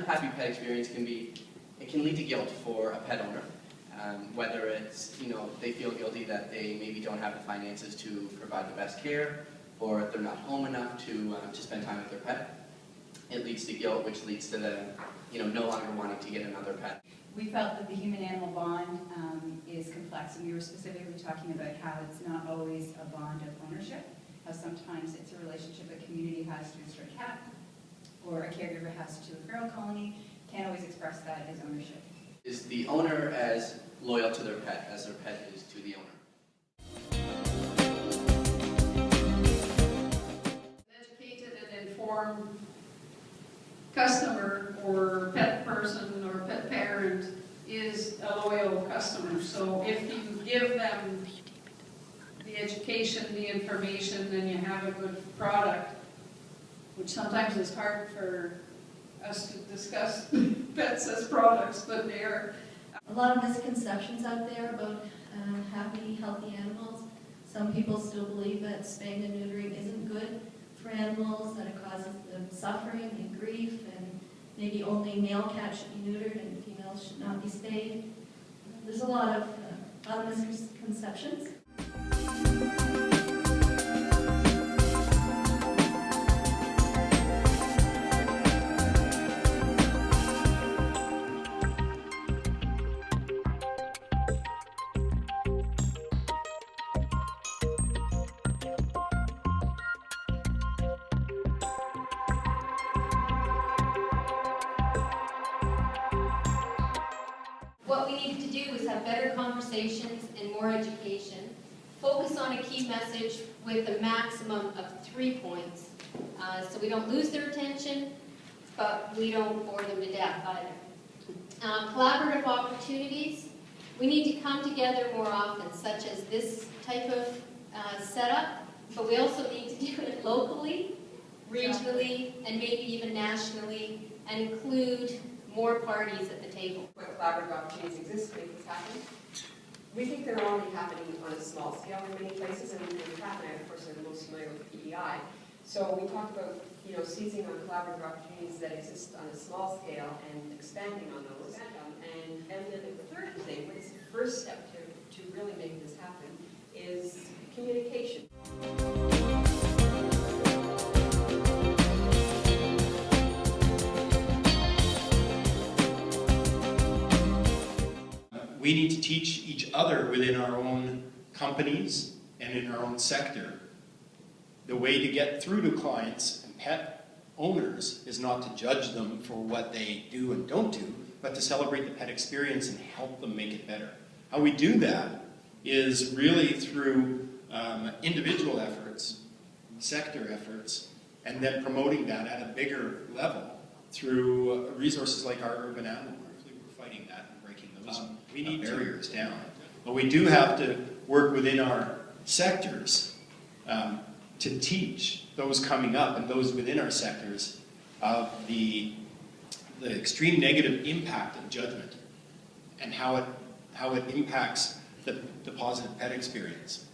unhappy pet experience it can lead to guilt for a pet owner. Whether it's, they feel guilty that they maybe don't have the finances to provide the best care, or if they're not home enough to spend time with their pet. It leads to guilt, which leads to them, no longer wanting to get another pet. We felt that the human-animal bond is complex, and we were specifically talking about how it's not always a bond of ownership, how sometimes it's a relationship a community has to a stray cat, or a caregiver has to a feral colony. Can't always express that as ownership. Is the owner as loyal to their pet as their pet is to the owner? Educated and informed customer or pet person or pet parent is a loyal customer. So if you give them the education, the information, and you have a good product, which sometimes is hard for us to discuss pets as products, but they are. A lot of misconceptions out there about happy, healthy animals. Some people still believe that spaying and neutering isn't good for animals, that it causes them suffering and grief, and maybe only male cats should be neutered and females should not be spayed. There's a lot of misconceptions. What we need to do is have better conversations and more education. Focus on a key message with a maximum of 3 points, so we don't lose their attention, but we don't bore them to death either. Collaborative opportunities. We need to come together more often, such as this type of setup, but we also need to do it locally, regionally, and maybe even nationally, and include more parties at the table. Where collaborative opportunities exist to make this happen. We think they're only happening on a small scale in many places, and Catherine, of course, are the most familiar with PEI. So we talked about, seizing on collaborative opportunities that exist on a small scale and expanding on those. And then the third thing, what is the first step to really make this happen, is communication. We need to teach each other within our own companies and in our own sector. The way to get through to clients and pet owners is not to judge them for what they do and don't do, but to celebrate the pet experience and help them make it better. How we do that is really through individual efforts, sector efforts, and then promoting that at a bigger level through resources like our urban animal group. We're fighting that and breaking those we need barriers down. But we do have to work within our sectors to teach those coming up and those within our sectors of the extreme negative impact of judgment and how it impacts the positive pet experience.